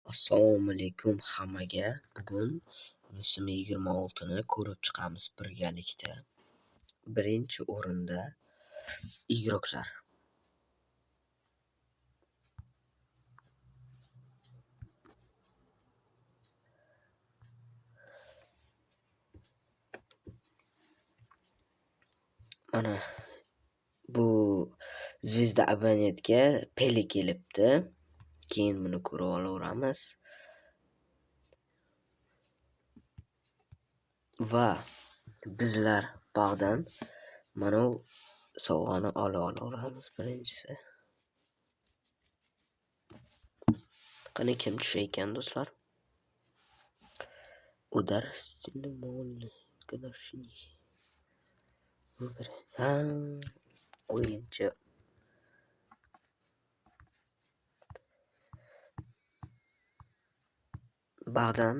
Assalomu alaykum hammaga. Bugun RSM26 ni ko'rib chiqamiz birgalikda. Birinchi o'rinda igroklar. Mana bu Zvezda abonentga Pele kelibdi. Keyin buni ko'rib olaveramiz. Va bizlar bog'dan mana bu sovg'ani olaveramiz birinchisi. Qani kim tushay ekan do'stlar? Udar o'yinchi. Bog'dan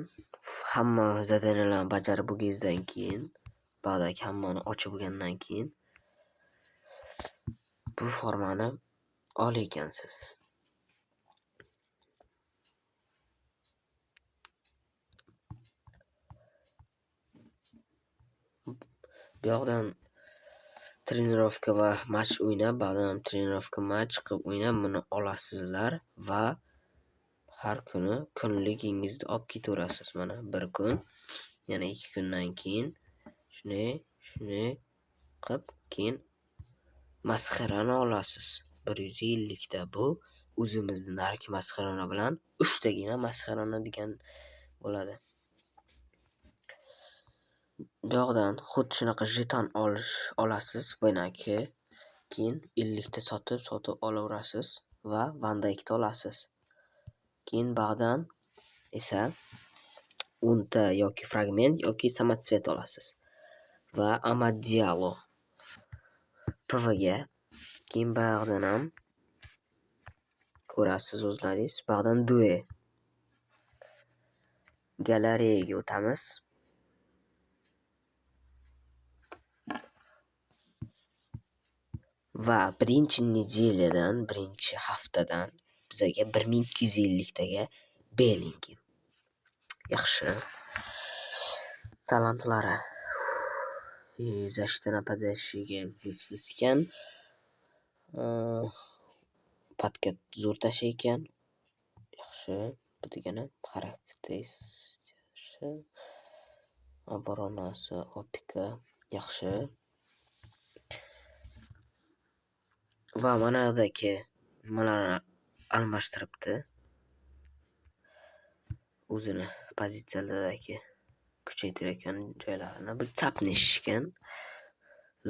hamma zadaniyalarni bajarib bo'lgandan keyin, bog'dagi hammani ochib bo'lgandan keyin bu formani olar ekansiz. Bu yoqdan trenirovka va match o'ynab, ba'zan ham trenirovka match qilib o'ynab buni olasizlar va har kuni kunligingizni olib ketaverasiz. Mana bir kun, yana 2 kundan keyin shunday qilib keyin masxarani olasiz. 150 ta bu o'zimizni narki masxarana bilan 3 tagina masxarana degan bo'ladi. Bu yoqdan xuddi shunaqa jeton olasiz, bunaki. Keyin 50 ta sotib olaverasiz va Van Dijkni olasiz. Keyin bog'dan esa 10 ta yoki fragment yoki samotsvet olasiz va Amad Diallo PVga. Keyin bog'dan ham ko'rasiz o'zlaringiz. Bog'dan Due galereyaga o'tamiz. Va birinchi haftadan bizaga 1250 taga Bellingham. Yaxshi. Talantlari. Защита нападающийga ekan. Patga zo'r tashay ekan. Yaxshi. Bu degani xarakteristishi. Obronasi, opika. Yaxshi. Va manadagi nimalarni almashtiribdi. O'zini pozitsiyalardagi kuchaytirayotgan joylarini bir chapni ishgan.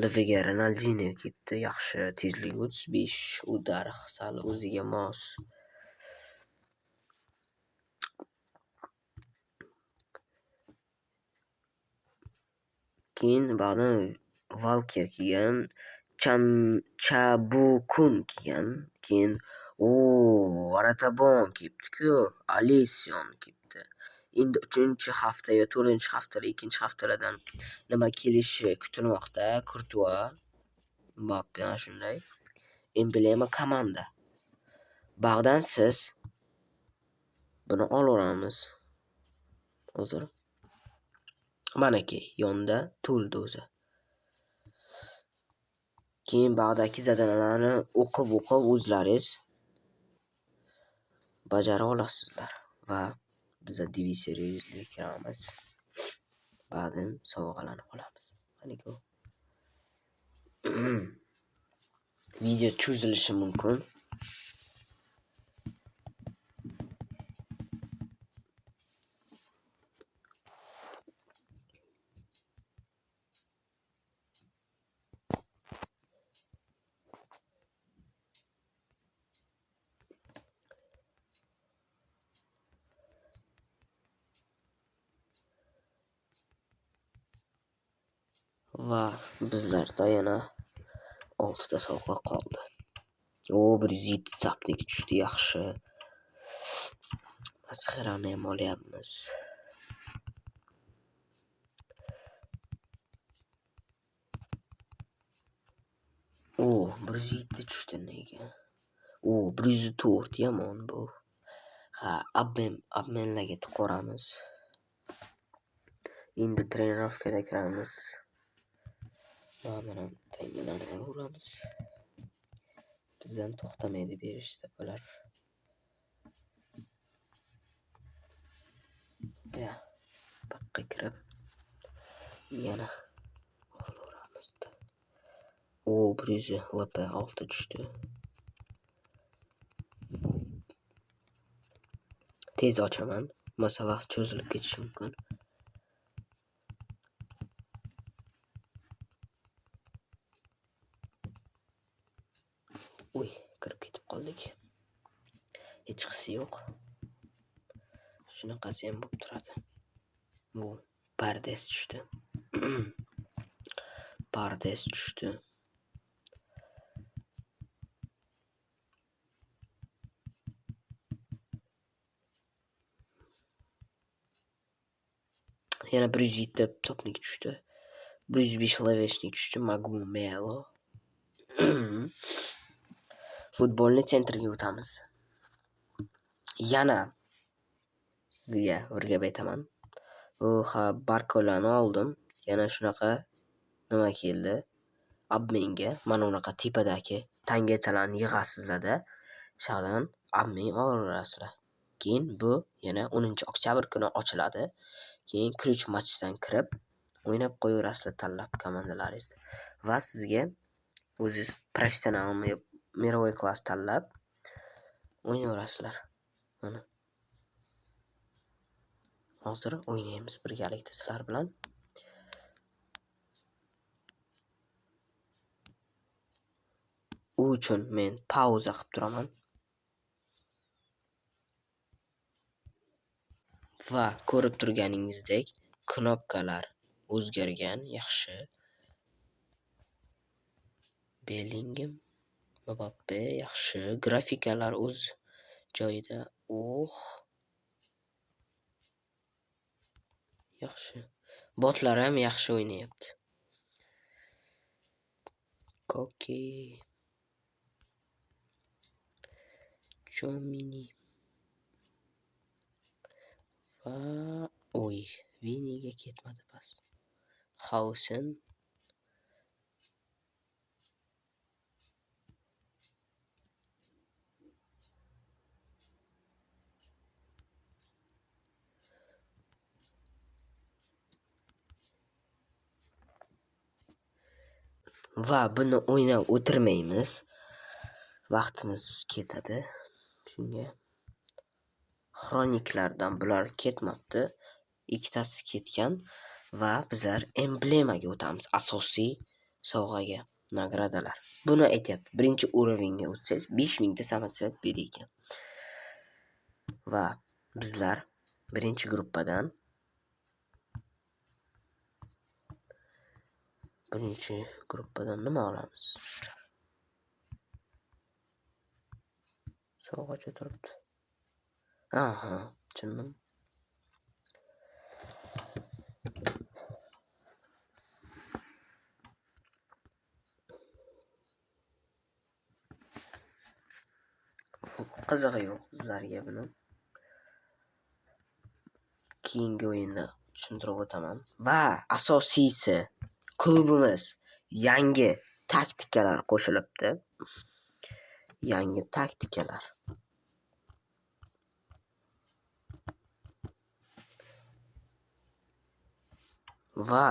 Liviga Ronaldinho kelibdi. Yaxshi, tezligi 35, udar sal o'ziga mos. Keyin ba'dan Walker kelgan, Chabukun kelgan, keyin Aratabon kelibdi-ku, Alisson kelibdi. Endi 3-hafta yo 4-haftada, 2-haftalardan nima kelishi kutilmoqda. Courtois, Mbappe shunday. Emblema komanda. Bog'dan siz buni olaveramiz. Hozir manaki yonda to'ldi o'zi. Keyin bog'dagi zadanalarni o'qib o'zlaringiz bajara olasizlar va biz diviziyaga kiramiz. Ba'zan sovg'alarni olamiz. Qani-ku. Video cho'zilishi mumkin. Va bizlarda yana 6 ta sovg'a qoldi. 107 sapnik tushdi, yaxshi. Masxarani ham olyapmiz. O, 107 tushdi nega? 104 yomon bu. Ha, obmenlarga tiqoramiz. Endi trenirovkada kiramiz. Mana tayinlarni uramiz. Bizdan to'xtamaydi berishda bular. Ya, bakqa kirib yana uramiz. O, brizi LP 6 tushdi. Tez ochaman. Masa vaqt cho'zilib ketishi mumkin. Uy, kirib ketib qoldik. Hech qisi yo'q. Shunaqasi ham bo'lib turadi. Bu pardes tushdi. Pardes tushdi. Yana 107 topnik tushdi. 105 laveshnik tushdi. Magumelo. Futbolni sentrga o'tamiz. Yana sizga bir gap aytaman. Barkolani oldim. Yana shunaqa nima keldi? Obmenga mana unaqa tepadagi tangachalarni yig'asizlar-da. Shaqdan obmen olaverasizlar. Keyin bu yana 10-oktyabr kuni ochiladi. Keyin Kruch matchdan kirib o'ynab qo'yaverasizlar tanlab komandalaringizni. Va sizga o'zingiz professional mirovoy klass tanlab o'ynaverasizlar. Mana. Hozir o'ynaymiz birgalikda sizlar bilan. U uchun men pauza qilib turaman. Va ko'rib turganingizdek, knopkalar o'zgargan, yaxshi. Bellingham, Mbappe yaxshi, grafikalar o'z joyida. Yaxshi. Botlar ham yaxshi o'ynayapti. Koki. Chomini. Va Viniga ketmadi pas. Hausen. Va buni o'ynab o'tirmaymiz. Vaqtimiz ketadi. Shunga xroniklardan bular ketmabdi. Ikkitasi ketgan va bizlar emblemaga o'tamiz. Asosiy sovg'aga, nagradalar. Buni aytyapti. Birinchi urovingga o'tsangiz 5000 ta samotsvet berar ekan. Va bizlar birinchi gruppadan nima olamiz? Sovg'acha turibdi. Aha, tushundim. Qizig'i yo'q sizlarga buni. Keyingi o'yinda tushuntirib o'taman. Va asosiysi klubimiz yangi taktikalar qo'shilibdi. Yangi taktikalar. Va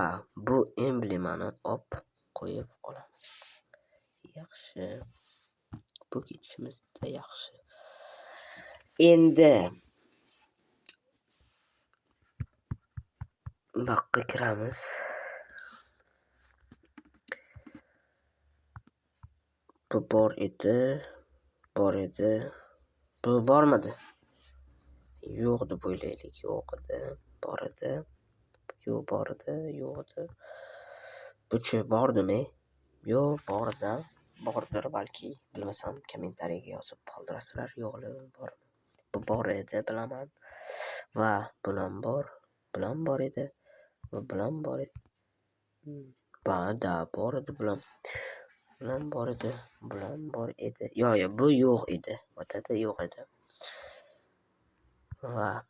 bu emblemani qo'yib olamiz. Yaxshi. Bu ketishimizda yaxshi. Endi buyoqqa kiramiz. Bu bor edi. Bu bormidi? Yo'q deb o'ylaylik. Yo'q edi. Bor edi. Yo'q bor edi. Yo'q edi. Buchi bordimi? Yo'q, bordi. Bordir balki. Bilmasam, kommentariyaga yozib qoldirasizlar. Yo'qmi, bormi? Bu bor edi, bilaman. Va bilan bor edi. Va bilan bor edi. Bor edi bilan bor edi. Bilan bor edi. Yo'q, bu yo'q edi. O'tada yo'q edi. Va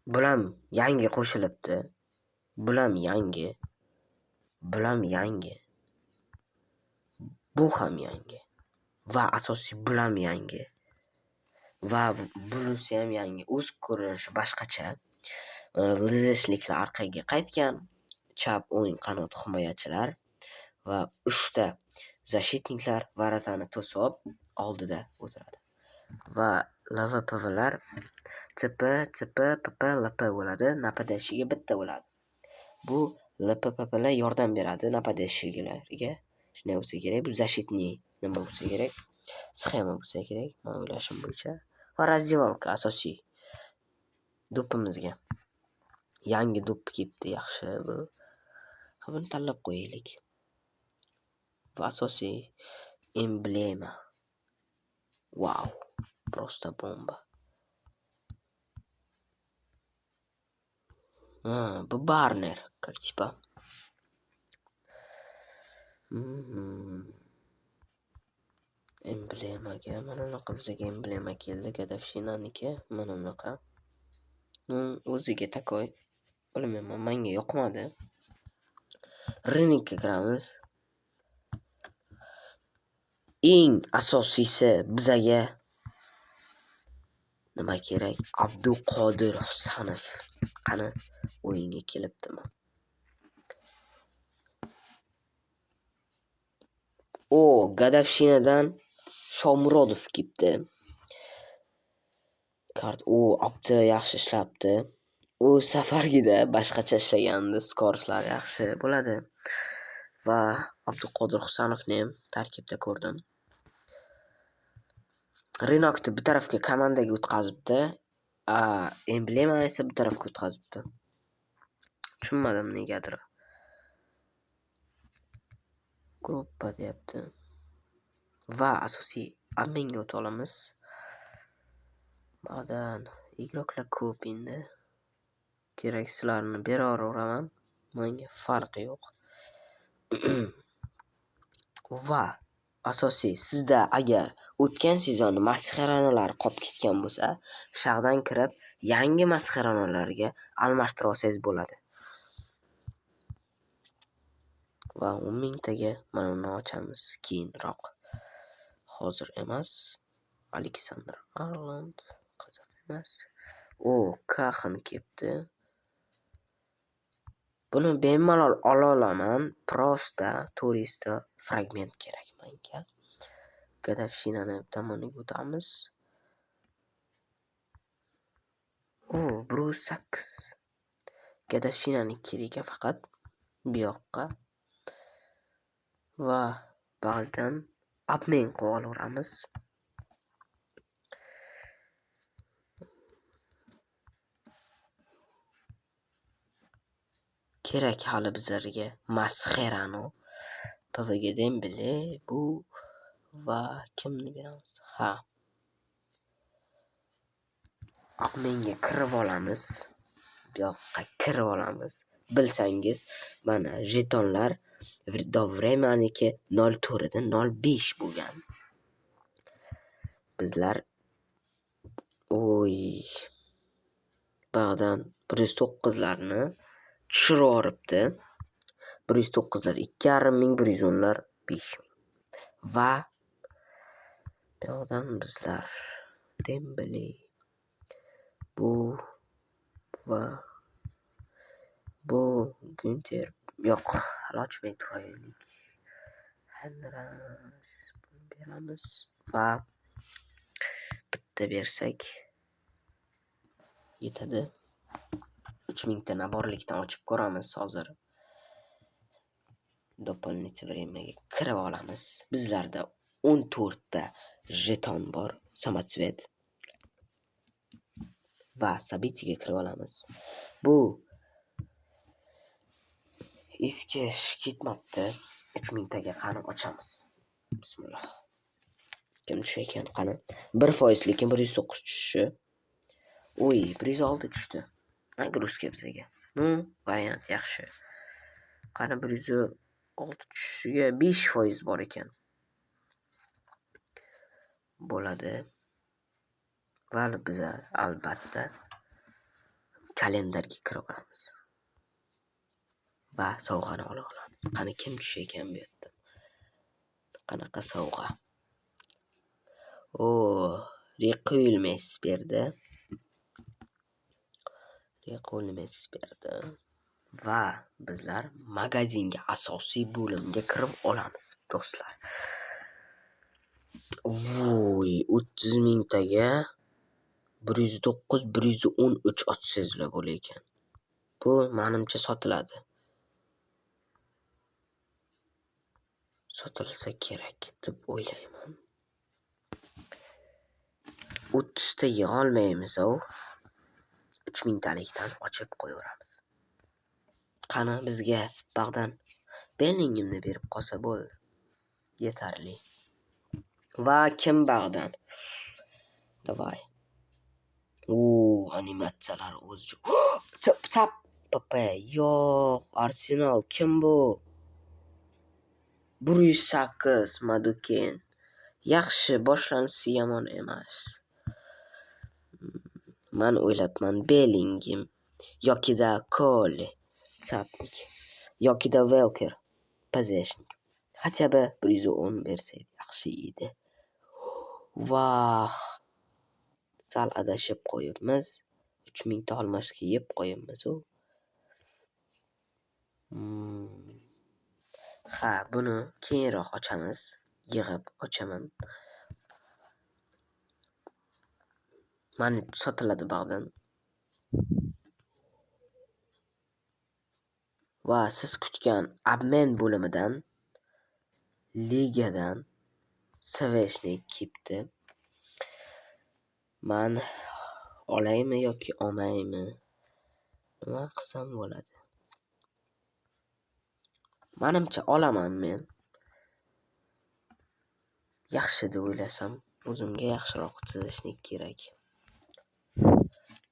bulam yangi qo'shilibdi. Bulam yangi. Bu ham yangi. Va asosiy bulam yangi. Va bunisi ham yangi. O'z ko'rinishi boshqacha. Lizishliklar orqaga qaytgan. Chap o'ng qanot himoyachilar va 3 ta zashitniklar varatani to'sib oldida o'tiradi. Va LVPVlar CP, PP, LP bo'ladi. Napadashchiga bitta bo'ladi. Bu LPPlar yordam beradi napadashchilarga. Shunday bo'lsa kerak. Bu zashitni nima bo'lsa kerak? Sxema bo'lsa kerak. Men o'ylashim bo'yicha. Va razdevalka asosiy. Do'ppimizga. Yangi do'pp kelibdi, yaxshi bu. Buni tanlab qo'yaylik. Va asosiy emblema. Wow, просто bomba. Bu Barner, как типа. Emblemaga mana bunaqa bizga emblema keldi, Gadafshinaniki, mana bunaqa. O'ziga takoy. Bilmayman, menga yoqmadi. Rinikka kiramiz. Eng asosiysi bizaga nima kerak? Abduqodir Husanov qani o'yinga kelibdimi? Gadafshinadan Shomurodov kelibdi. Kart opti yaxshi ishlabdi. U safargida boshqacha ishlagandi, skorishlar yaxshi bo'ladi. Va Abduqodir Husanovni ham tarkibda ko'rdim. Renokni bu tarafga komandaga o'tkazibdi. Emblema esa bu tarafga o'tkazibdi. Tushunmadim negadir. Gruppa deyapti. Va asosiy adminga o'ta olamiz. Ba'dan igroklar ko'p endi. Keraksizlarni beraveraman. Menga farqi yo'q. Va asosiy sizda agar o'tgan sezonni masxaranalar qolib ketgan bo'lsa, shag'dan kirib yangi masxaranalarga almashtira olsangiz bo'ladi. Va 10 mingtaga mana buni ochamiz keyinroq. Hozir emas. Aleksandr Arnold qiziq emas. Kahin kelibdi. Buni bemalol ola olaman. Prosta turista fragment kerak menga. Gadafshinani tomoniga o'tamiz. Bruce Saks. Gadafshinani kerak faqat bu yoqqa. Va ba'dan admin qo'yib kerak hali bizlarga Mascherano, PVG Dembele bu va kimni beramiz? Adminga kirib olamiz. Bu yoqqa kirib olamiz. Bilsangiz, mana jetonlar Vremaniki 04 dan 05 bo'lgan. Bizlar ba'dan 109larni tushirib yoribdi. 109lar 2,5 ming, 110lar 5 ming. Va ba'dan bizlar Dembele va bu Günter yo'q, ochmay turaylik. Henras beramiz va bitta bersak yetadi. 3000 ta naborlikdan ochib ko'ramiz hozir. Doполнительное времяga kirib olamiz. Bizlarda 14 ta jeton bor, samotsvet. Va sabitiga kirib olamiz. Bu eski ketmabdi. 3000 taga qani ochamiz. Bismillah. Kim tusha ekan qani? 1% lekin 109 tushishi. 106 tushdi. Nagruzka bizga. Variant yaxshi. Qani 106 tushishiga 5% bor ekan. Bo'ladi. Va biz albatta kalendarga kirib olamiz va sovg'ani ola olamiz. Qani kim tusha ekan bu yerda? Qanaqa sovg'a? Requl Messi berdi. Va bizlar magazinga asosiy bo'limga kirib olamiz, do'stlar. Voy, 30 mingtaga 109 113 ochsanglar bo'lar ekan. Bu menimcha sotiladi. Sotilsa kerak deb o'ylayman. 30 ta yig'a olmaymiz, 3000 talikdan ochib qo'yaveramiz. Qani bizga Bag'dan Bellinghamni berib qolsa bo'ldi. Yetarli. Va kim Bag'dan? Davay. Animatsiyalar o'zi. Tap. Yo'q, Arsenal kim bu? 108 Maduken. Yaxshi, boshlanishi yomon emas. Men o'ylabman Bellingham yokida Cole, Sapnik yokida Welker, Pazeshnik. Hatchaba 110 bersaydi yaxshi edi. Vah. Sal adashib qo'yibmiz. 3000 ta olmashga yeb qo'yibmiz. Ha, buni keyinroq ochamiz. Yig'ib ochaman. Mana sotiladi Bag'dan. Va siz kutgan obmen bo'limidan ligadan Saveshnik ketdi. Men olaymi yoki olmaymi? Nima qilsam bo'ladi? Menimcha olaman men. Yaxshi deb o'ylasam, o'zimga yaxshiroq chizishnik kerak.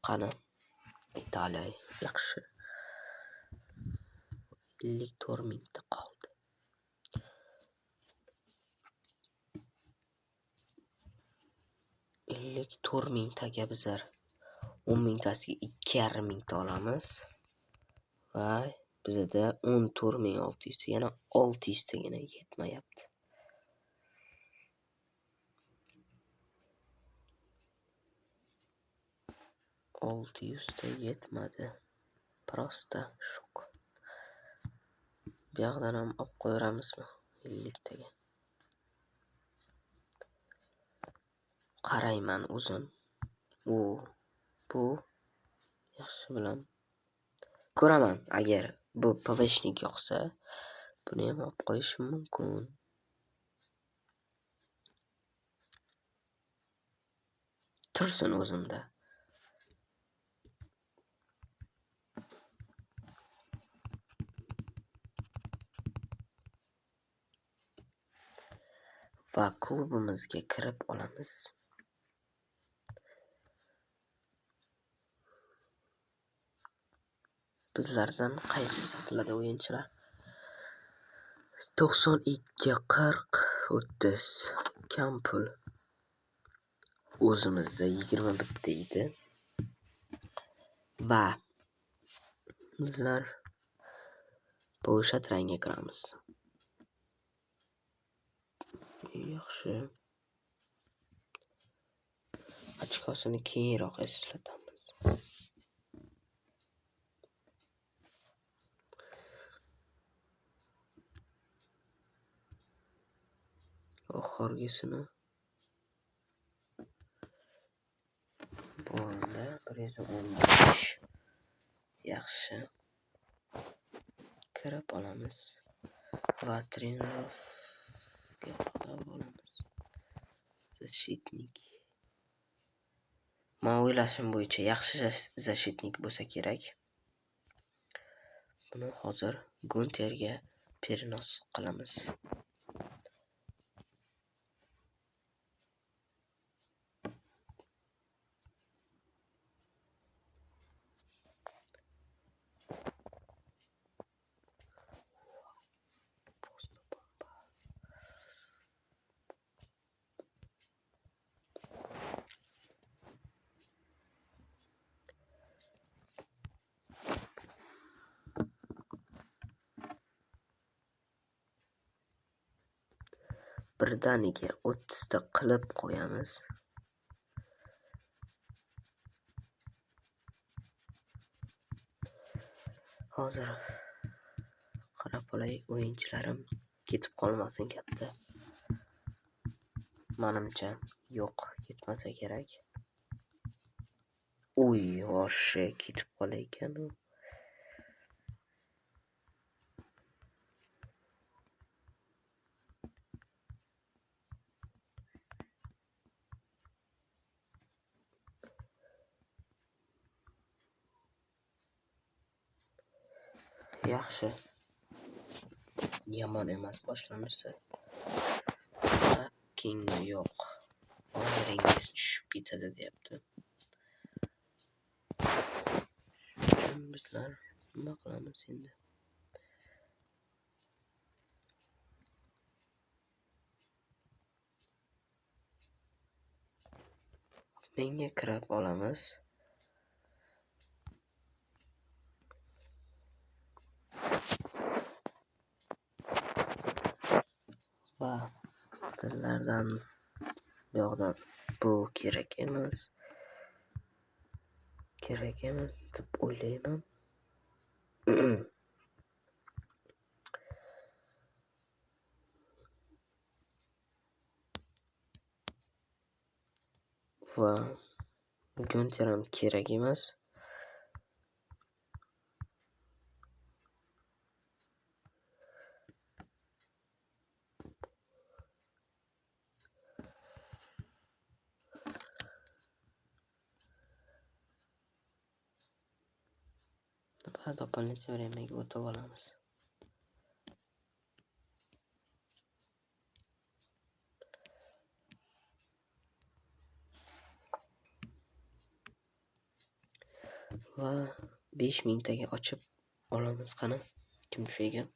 Qani, Italiya yaxshi. 54 mingta qoldi. 54 mingtaga bizlar 10 mingtasiga 2,5 mingta olamiz. Va bizda 14600 yana 600 tagana yetmayapti. 600 ta yetmadi. Prosta shok. Bu yoqdan ham olib qo'yramizmi? 50 taga. Qarayman o'zim. Bu yaxshi bilan ko'raman. Agar bu PVshnik yoqsa, buni ham olib qo'yishim mumkin. Tursin o'zimda. Va klubimizga kirib olamiz. Bizlardan qaysi sotiladi o'yinchilar? 92 40 30 Campbell. O'zimizda 21 edi. Va bizlar bo'shat rangga kiramiz. Yaxshi. Ochkosini keyinroq eslatamiz. Oxirgisini bo'ldi 115. Yaxshi. Kirib olamiz. Va trenerovga qolib olamiz. Защитник. Men o'ylashim bo'yicha yaxshi защитник bo'lsa kerak. Buni hozir Gunterga перенос qilamiz. birdaniga 30 ta qilib qo'yamiz. Hozir qarab olay, o'yinchilarim ketib qolmasin katta. Menimcha yo'q, ketmasa kerak. Yoshi ketib qolar ekan u. Yaxshi. Yomon emas boshlanirsa. Keyingi yo'q. Omaringiz tushib ketadi deyapti. Shuning bizlar nima qilamiz endi? Menga kirib olamiz. Va bizlardan bu yoqdan bu kerak emas. Kerak emas deb o'ylayman. Va Gunter ham kerak emas. Va do'konlikka vremyaga o'tib olamiz. Va 5000 taga ochib olamiz qani. Kim tushaygan?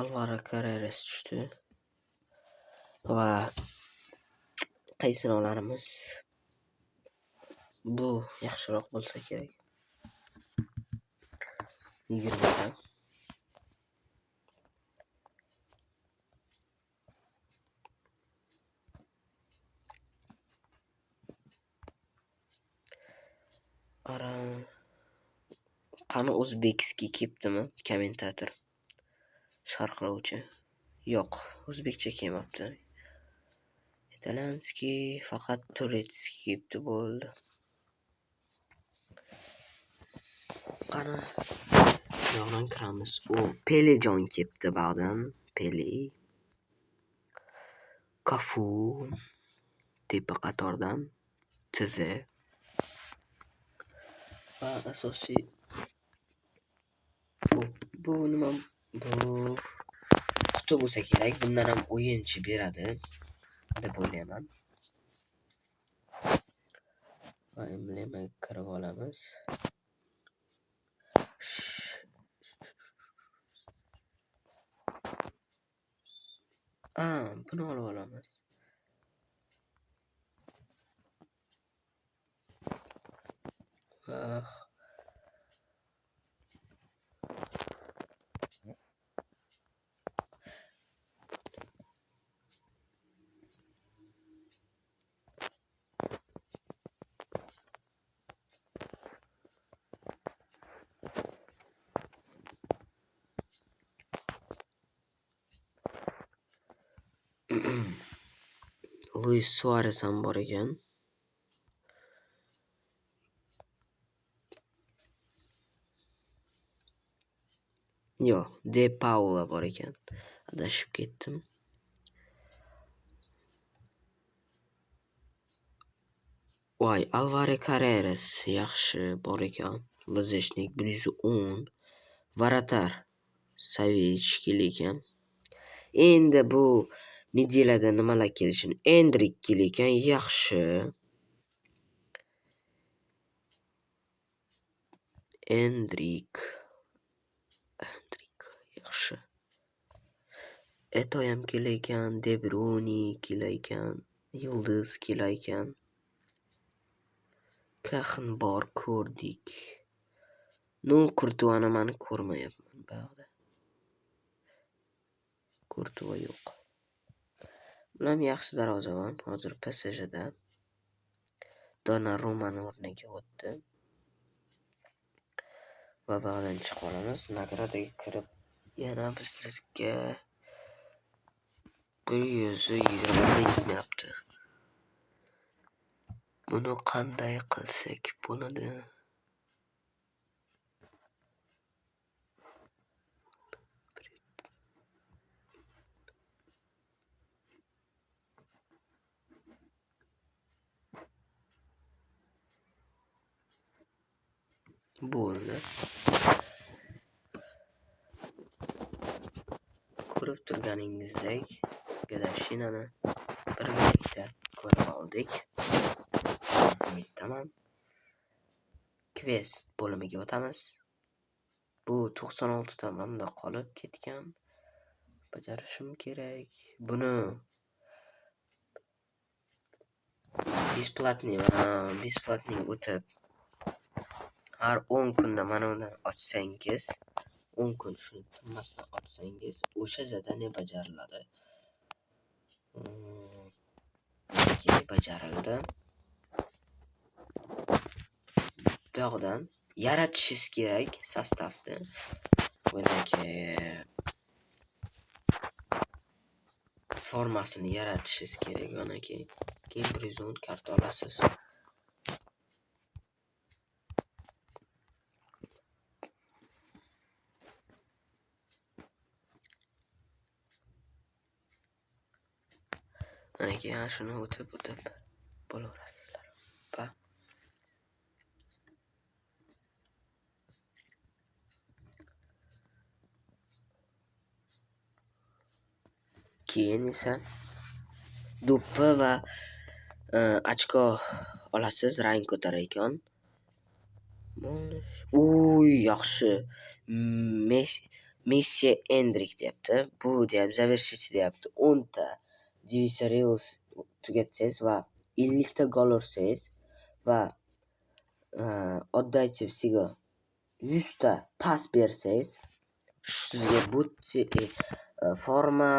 Alvaro Carreras tushdi. Va qaysini olamiz? Bu yaxshiroq bo'lsa kerak. 20 ta. Qani o'zbekskiy kelibdimi? Kommentator. Sharhlovchi. Yo'q, o'zbekcha kelmabdi. Italyanskiy, faqat turetskiy kelibdi bo'ldi. Qani yo'qdan kiramiz. U Pelejon kelibdi ba'dan. Pele. Cafu tepa qatordan Tize. Va asosiy bu nima? Bu quti bo'lsa kerak. Bundan ham o'yinchi beradi deb o'ylayman. Va emblemaga kirib olamiz. Buni olib olamiz. Luis Suarez ham bor ekan. Yo'q, De Paula bor ekan. Adashib ketdim. Alvaro Carreras yaxshi bor ekan. Lizeshnik 110. Varatar Savic kelekan. Endi bu nedelada nimalar kelishini Endrik kelekan, yaxshi. Endrik yaxshi. Eto ham kelekan, De Bruyne kelekan, Yildiz kelekan. Kaxn bor ko'rdik. Ну, Kurtuvani men ko'rmayapman buyoqda. Kurtuva yo'q. Bular yaxshi darvozabon. Hozir PSJda. Donnarumani o'rniga o'tdi. Va bog'dan chiqib olamiz. Nagradaga kirib yana bizga 120 ming. Buni qanday qilsak bo'ladi? Bo'ldi. Ko'rib turganingizdek, Gadavshinani birgalikda ko'rib oldik. Umiddaman. Quest bo'limiga o'tamiz. Bu 96 ta manda qolib ketgan. Bajarishim kerak. Buni besplatniy o'tib har 10 kunda mana uni ochsangiz, 10 kun shuni tinmasdan ochsangiz, o'sha zadaniya bajariladi. Bajarildi. Bu yoqdan yaratishingiz kerak sostavni. Buniki formasini yaratishingiz kerak. Mana keyin Brizon kart olasiz. Mana keyin shuni o'tib bo'laverasizlar. Va keyin esa do'ppi va ochko olasiz, rang ko'tarar ekan. Yaxshi. Messi Endrik deyapti. Bu deyapti, zaversiyasi deyapti. 10 ta Divisa Reels tugatsangiz va 50 ta gol ursangiz va отдайте всего 100 ta pas bersangiz, sizga Butti forma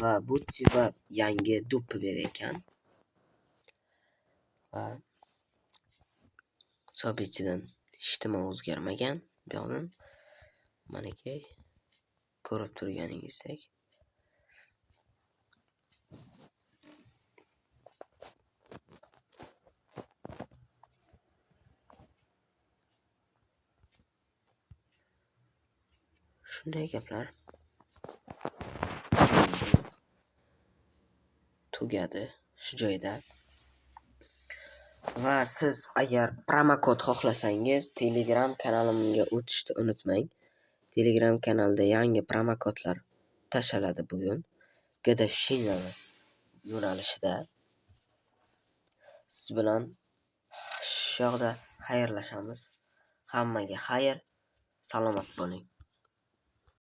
va Butti va yangi do'ppi berar ekan. Va hisob-kitobidan hech nima o'zgarmagan. Bu yoqdan manaki ko'rib turganingizdek shunday gaplar tugadi shu joyda. Va siz agar promokod xohlasangiz, Telegram kanalimga o'tishni unutmang. Telegram kanalda yangi promokodlar tashladi bugun. Gadavshina yo'nalishida. Siz bilan shu yoqda xayrlashamiz. Hammaga xayr, salomat bo'ling.